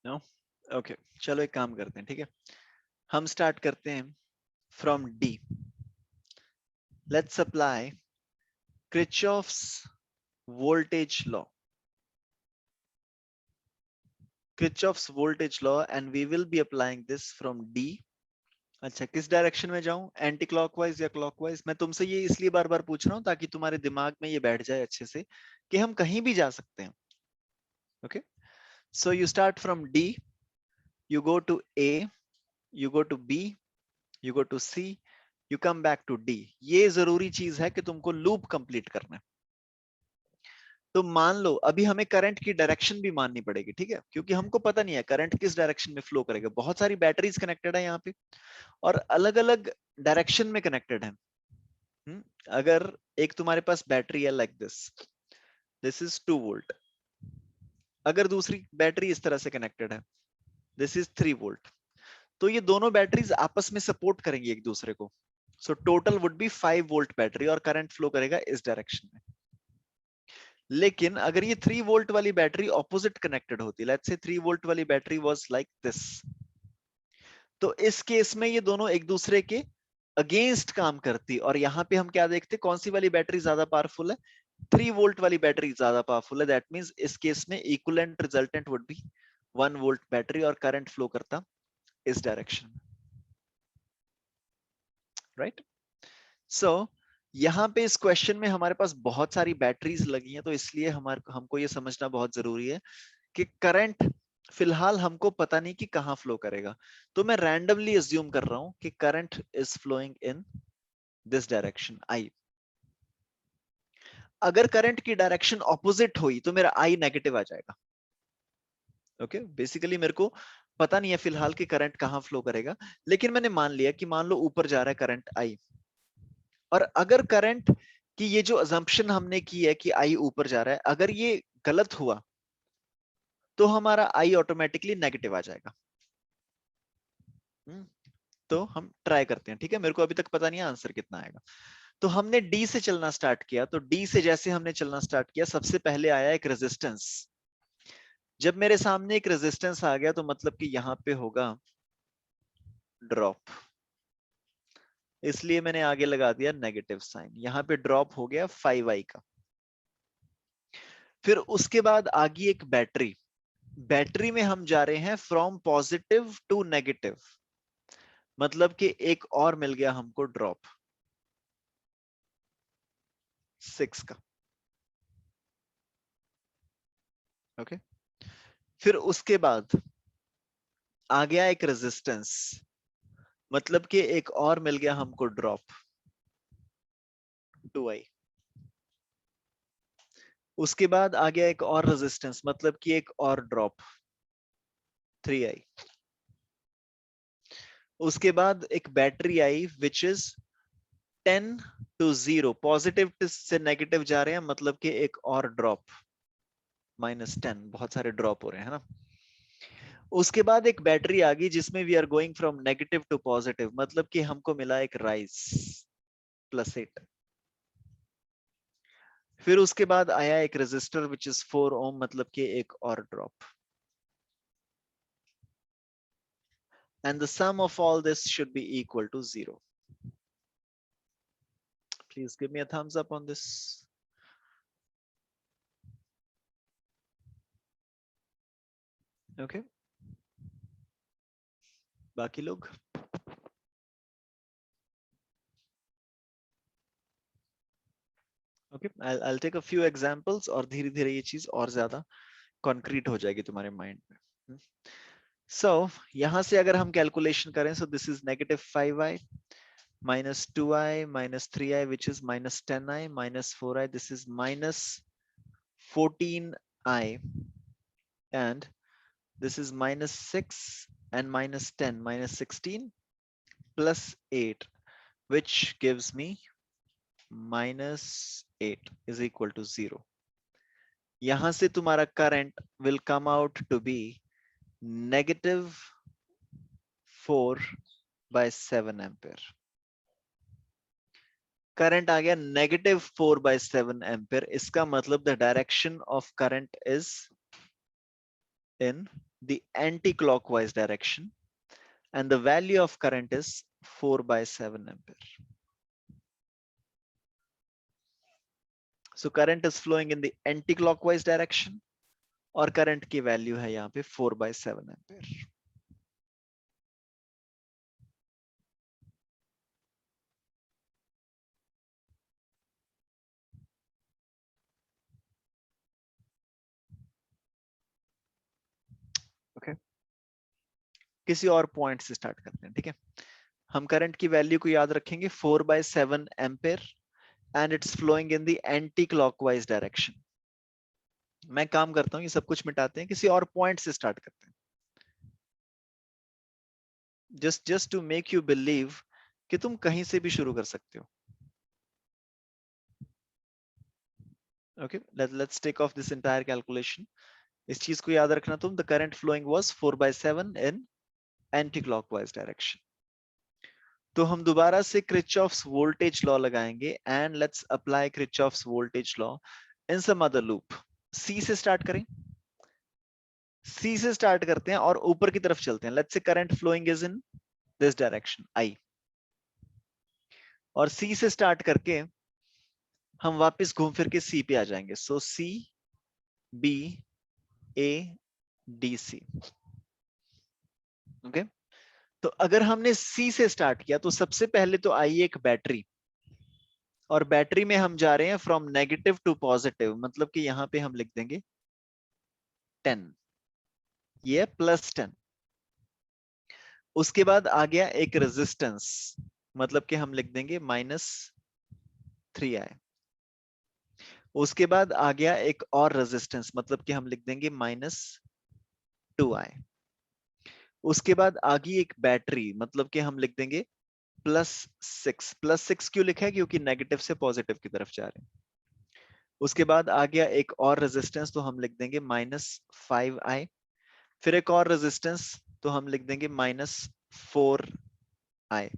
No? Okay, चलो एक काम करते हैं, ठीक है, हम स्टार्ट करते हैं from D. Let's apply Kirchhoff's voltage law, Kirchhoff's voltage law, and we will be applying this from D। अच्छा, किस डायरेक्शन में जाऊं, एंटी क्लॉकवाइज या क्लॉकवाइज? मैं तुमसे ये इसलिए बार बार पूछ रहा हूं ताकि तुम्हारे दिमाग में ये बैठ जाए अच्छे से कि हम कहीं भी जा सकते हैं। Okay, so you start from D, you go to A, you go to B, you go to C, you come back to D। ये जरूरी चीज है कि तुमको लूप कंप्लीट करना है। तो मान लो अभी हमें करंट की डायरेक्शन भी माननी पड़ेगी, ठीक है, क्योंकि हमको पता नहीं है करंट किस डायरेक्शन में फ्लो करेगा। बहुत सारी बैटरीज कनेक्टेड है यहाँ पे, और अलग अलग डायरेक्शन में कनेक्टेड है। अगर एक तुम्हारे पास बैटरी है लाइक दिस इज 2 वोल्ट, अगर दूसरी बैटरी इस तरह से कनेक्टेड है, दिस इज 3 वोल्ट, तो ये दोनों बैटरीज आपस में सपोर्ट करेंगी एक दूसरे को। So total would be 5 volt battery, और करंट फ्लो करेगा इस डायरेक्शन में। लेकिन अगर ये 3 वोल्ट वाली बैटरी ऑपोजिट कनेक्टेड होती, लेट्स से 3 वोल्ट वाली बैटरी वाज लाइक दिस, तो इस केस में ये दोनों एक दूसरे के अगेंस्ट काम करती, और यहाँ पे हम क्या देखते, कौन सी वाली बैटरी ज्यादा पावरफुल है, 3 वोल्ट वाली बैटरी ज्यादा पावरफुल है। दैट मींस इस केस में equivalent resultant would be 1 volt battery, और करंट फ्लो करता इस डायरेक्शन में, राइट। सो यहाँ पे इस क्वेश्चन में हमारे पास बहुत सारी बैटरीज लगी हैं, तो इसलिए हमको ये समझना बहुत जरूरी है कि करंट फिलहाल हमको पता नहीं कि कहाँ फ्लो करेगा, तो मैं रैंडमली अज्यूम कर रहा हूं कि current is flowing in this direction I. अगर करंट की डायरेक्शन ऑपोजिट हुई तो मेरा आई नेगेटिव आ जाएगा। ओके, बेसिकली मेरे को पता नहीं है फिलहाल कि करंट कहाँ फ्लो करेगा, लेकिन मैंने मान लिया कि मान लो ऊपर जा रहा है करंट आई, और अगर करंट की ये जो अजम्पशन हमने की है कि आई ऊपर जा रहा है, अगर ये गलत हुआ तो हमारा आई ऑटोमेटिकली नेगेटिव आ जाएगा। तो हम ट्राई करते हैं, ठीक है। मेरे को अभी तक पता नहीं है आंसर कितना आएगा। तो हमने डी से चलना स्टार्ट किया, तो डी से जैसे हमने चलना स्टार्ट किया, सबसे पहले आया एक रेजिस्टेंस। जब मेरे सामने एक रेजिस्टेंस आ गया तो मतलब कि यहाँ पे होगा ड्रॉप, इसलिए मैंने आगे लगा दिया नेगेटिव साइन। यहाँ पे ड्रॉप हो गया 5i का। फिर उसके बाद आ गई एक बैटरी, बैटरी में हम जा रहे हैं फ्रॉम पॉजिटिव टू नेगेटिव, मतलब कि एक और मिल गया हमको ड्रॉप 6 का। ओके, फिर उसके बाद आ गया एक रेजिस्टेंस, मतलब कि एक और मिल गया हमको ड्रॉप 2i। उसके बाद आ गया एक और रेजिस्टेंस, मतलब कि एक और ड्रॉप 3i। उसके बाद एक battery I which is 10 to 0, positive से नेगेटिव जा रहे हैं, मतलब कि एक और ड्रॉप -10। बहुत सारे ड्रॉप हो रहे हैं, है ना। उसके बाद एक बैटरी आ गई जिसमें we are going from negative to positive, मतलब कि हमको मिला एक राइज +8। फिर उसके बाद आया एक रेजिस्टर विच इज 4 ओम, मतलब कि एक और drop. And the sum of all this should be equal to 0. Please give me a thumbs up on this. Okay. बाकी लोग? Okay, I'll take a few examples, और धीरे धीरे ये चीज और ज्यादा कॉन्क्रीट हो जाएगी तुम्हारे माइंड में। So यहाँ से अगर हम कैलकुलेशन करें, so this is -5i minus 2i minus 3i, which is -10i minus 4i, this is -14i, and this is -6 and -10, -16 plus 8, which gives me -8 is equal to 0. यहां से तुम्हारा current will come out to be -4/7 ampere. Current आ गया -4/7 ampere. इसका मतलब the direction of current is in the anti clockwise direction, and the value of current is 4/7 ampere. So current is flowing in the anti-clockwise direction, और current की value है यहाँ पे 4/7 ampere. Okay, किसी और पॉइंट से स्टार्ट करते हैं, ठीक है। हम करंट की वैल्यू को याद रखेंगे 4/7 ampere, and it's flowing in the anti clockwise direction. मैं काम करता हूँ, ये सब कुछ मिटाते हैं, किसी और पॉइंट से स्टार्ट करते हैं, just to make you believe कि तुम कहीं से भी शुरू कर सकते हो। Okay, let's take off this entire calculation. इस चीज को याद रखना तुम, the current flowing was 4/7 in anti clockwise direction. तो हम दोबारा से क्रिचॉफ्स वोल्टेज लॉ लगाएंगे, and let's apply Kirchhoff's voltage law in some other loop. C से स्टार्ट करें, C से स्टार्ट करते हैं और ऊपर की तरफ चलते हैं. Let's say current flowing is in this direction, I. और C से स्टार्ट करके हम वापस घूम फिर के C पे आ जाएंगे. So C, B, A, D, C. Okay? तो अगर हमने C से स्टार्ट किया तो सबसे पहले तो आई एक बैटरी, और बैटरी में हम जा रहे हैं फ्रॉम नेगेटिव टू पॉजिटिव, मतलब कि यहां पे हम लिख देंगे 10, ये +10. उसके बाद आ गया एक रेजिस्टेंस, मतलब कि हम लिख देंगे -3i. उसके बाद आ गया एक और रेजिस्टेंस, मतलब कि हम लिख देंगे -2i. उसके बाद आ गई एक बैटरी, मतलब कि हम लिख देंगे +6. +6 क्यों लिखा है? क्योंकि नेगेटिव से पॉजिटिव की तरफ जा रहे हैं. उसके बाद आ गया एक और रेजिस्टेंस, तो हम लिख देंगे -5i. फिर एक और रेजिस्टेंस, तो हम लिख देंगे -4i.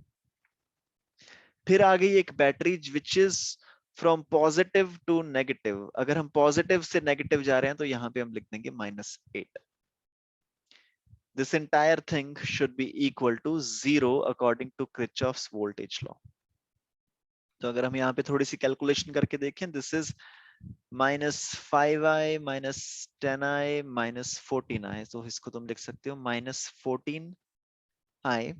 फिर आ गई एक battery which is from positive to negative. अगर हम पॉजिटिव से नेगेटिव जा रहे हैं तो यहां पे हम लिख देंगे -8. This entire thing should be equal to 0 according to Kirchhoff's voltage law. तो अगर हम यहाँ पे थोड़ी सी कैलकुलेशन करके देखें, this is -5i -10i -14i. तो इसको तुम लिख सकते हो -14i.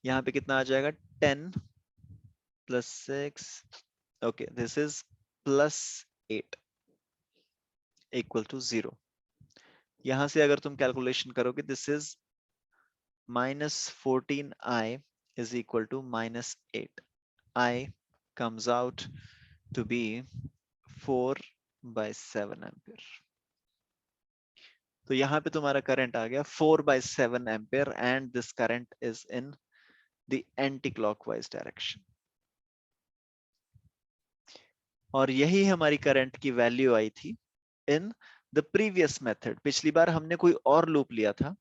यहाँ पे कितना आ जाएगा? 10 + 6. Okay, this is +8 = 0. यहां से अगर तुम कैलकुलेशन करोगे, this is -14i is equal to -8. I comes out to be 4/7 ampere. तो यहां पे तुम्हारा करंट आ गया 4/7 ampere, and this current is in the anti clockwise direction. और यही हमारी करंट की वैल्यू आई थी इन द प्रीवियस मेथड. पिछली बार हमने कोई और लूप लिया था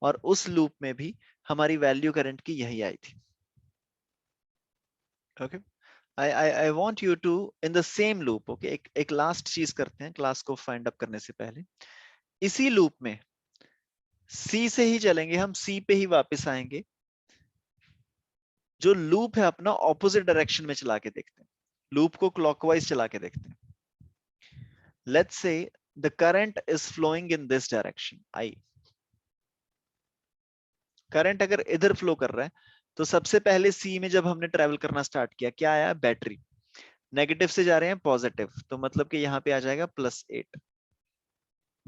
और उस लूप में भी हमारी वैल्यू करंट की यही आई थी. Okay, I want you to in the same loop. Okay, एक लास्ट चीज करते हैं क्लास को फाइंड अप करने से पहले. इसी लूप में C से ही चलेंगे, हम C पे ही वापस आएंगे. जो लूप है अपना ऑपोजिट डायरेक्शन में चला के देखते हैं, लूप को क्लॉकवाइज चला के देखते हैं. Let's say the current is flowing in this direction I. Current अगर इधर फ्लो कर रहा है तो सबसे पहले C में जब हमने ट्रेवल करना स्टार्ट किया, क्या आया? बैटरी. नेगेटिव से जा रहे हैं पॉजिटिव, तो मतलब कि यहाँ पे आ जाएगा +8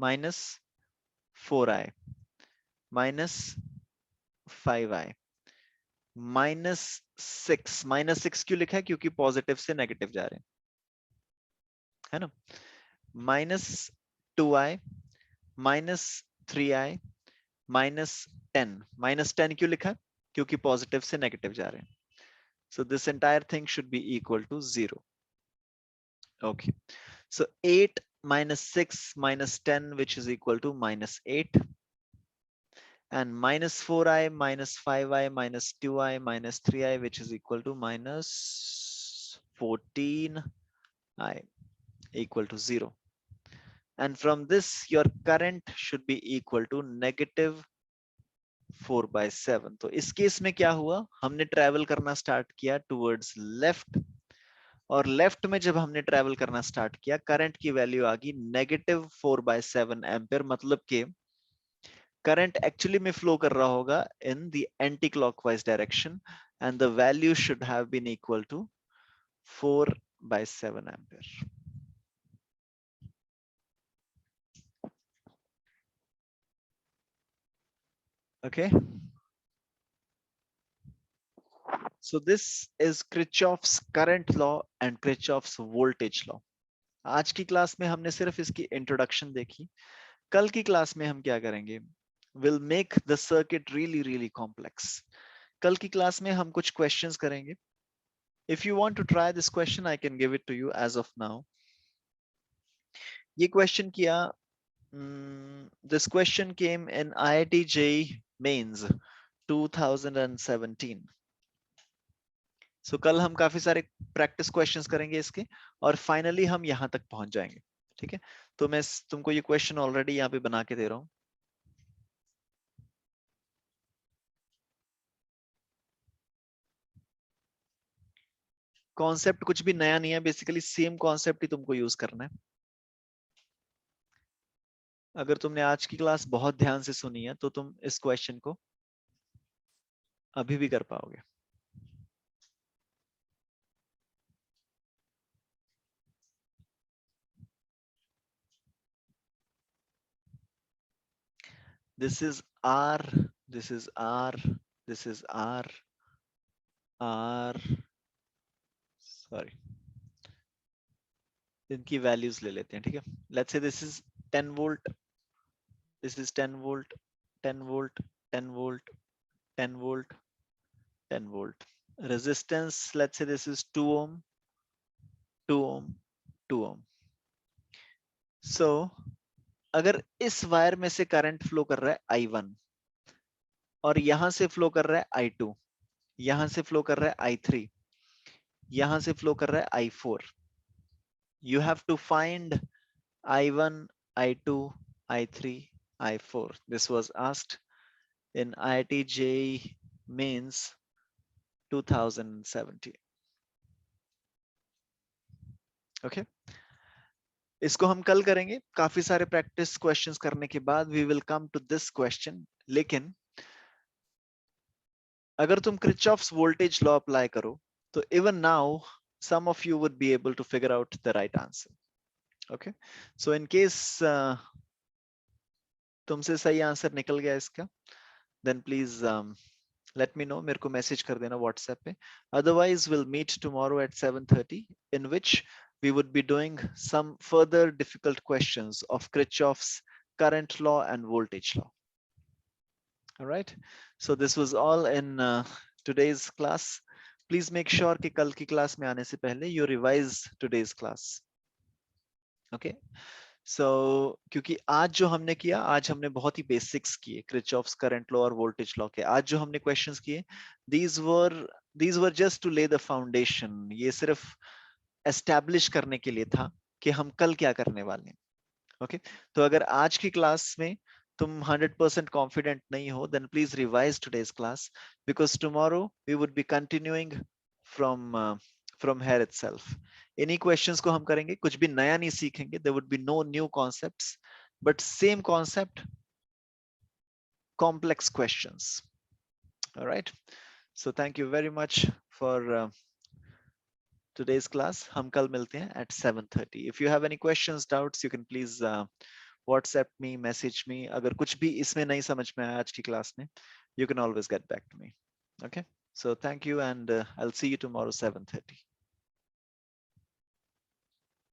-4i -5i -6. -6 क्यों लिखा है? क्योंकि पॉजिटिव से नेगेटिव जा रहे हैं, है ना. -2i -3i -10. -10 क्यों लिखा है? क्योंकि पॉजिटिव से नेगेटिव जा रहे हैं. So this entire thing should be equal to 0. Okay. So 8 -6 -10, which is equal to -8. And -4i -5i -2i -3i, which is equal to -14i, equal to 0. And from this, your current should be equal to -4/7. तो इस case में क्या हुआ? हमने travel करना start किया towards left, और left में जब हमने ट्रेवल करना स्टार्ट किया, करंट की वैल्यू आ गई -4/7 एम्पियर. मतलब कि करंट एक्चुअली में फ्लो कर रहा होगा in the anti clockwise direction, and the value should have been equal to 4/7 ampere. Okay, so this is Kirchhoff's current law and Kirchhoff's voltage law. आज की क्लास में हमने सिर्फ इसकी इंट्रोडक्शन देखी. कल की क्लास में हम क्या करेंगे? We'll make the circuit really complex. कल की क्लास में हम कुछ क्वेश्चंस करेंगे. If you want to try this question, I can give it to you as of now. ये क्वेश्चन किया, this question came in IIT JEE Mains 2017. So कल हम काफी सारे प्रैक्टिस क्वेश्चंस करेंगे इसके, और फाइनली हम यहां तक पहुंच जाएंगे. ठीक है, तो मैं तुमको ये क्वेश्चन ऑलरेडी यहाँ पे बना के दे रहा हूँ। कॉन्सेप्ट कुछ भी नया नहीं है, बेसिकली सेम कॉन्सेप्ट ही तुमको यूज करना है। अगर तुमने आज की क्लास बहुत ध्यान से सुनी है तो तुम इस क्वेश्चन को अभी भी कर पाओगे। This is R, this is R, this is R, R, sorry, इनकी वैल्यूज ले लेते हैं, ठीक है। Let's say this is 10 volt, this is 10 volt, 10 volt, 10 volt, 10 volt, 10 volt. Resistance, let's say this is 2 ohm, 2 ohm, 2 ohm. So, अगर इस wire में से करंट फ्लो कर रहा है I1 और यहां से फ्लो कर रहा है I2, यहां से फ्लो कर रहा है I3, यहां से फ्लो कर रहा है I4, you have to find I1, I2, I3, I4. This was asked in IIT JEE Mains 2017. Okay. इसको हम कल करेंगे, काफी सारे प्रैक्टिस क्वेश्चंस करने के बाद we will come to this question. लेकिन अगर तुम किरचॉफ्स वोल्टेज लॉ अप्लाई करो तो even now some of you would be able to figure out the right answer. Okay, so in case तुमसे सही आंसर निकल गया इसका, then please let me know, मेरे को मैसेज कर देना व्हाट्सएप पे। Otherwise we'll meet tomorrow at 7:30 in which we would be doing some further difficult questions of Kirchhoff's current law and voltage law. All right, so this was all in today's class. Please make sure कि कल की class में आने से पहले you revise today's class. Okay, so क्योंकि आज जो हमने किया, आज हमने बहुत ही बेसिक्स किए किरचॉफ्स करंट लॉ और वोल्टेज लॉ के। आज जो हमने क्वेश्चंस किए, these were just to lay the foundation. ये सिर्फ एस्टैब्लिश करने के लिए था कि हम कल क्या करने वाले हैं। ओके, तो अगर आज की क्लास में तुम 100% कॉन्फिडेंट नहीं हो, then please revise today's class because tomorrow we would be continuing from from here itself. इन्हीं क्वेश्चंस को हम करेंगे, कुछ भी नया नहीं सीखेंगे, there would be no new concepts, but same concept, complex questions. All right, so thank you very much for today's class. हम कल मिलते हैं at 7:30. If you have any questions, doubts, you can please WhatsApp me, message me. अगर कुछ भी इसमें नहीं समझ में आया आज की क्लास में, you can always get back to me. Okay, so thank you and I'll see you tomorrow 7:30.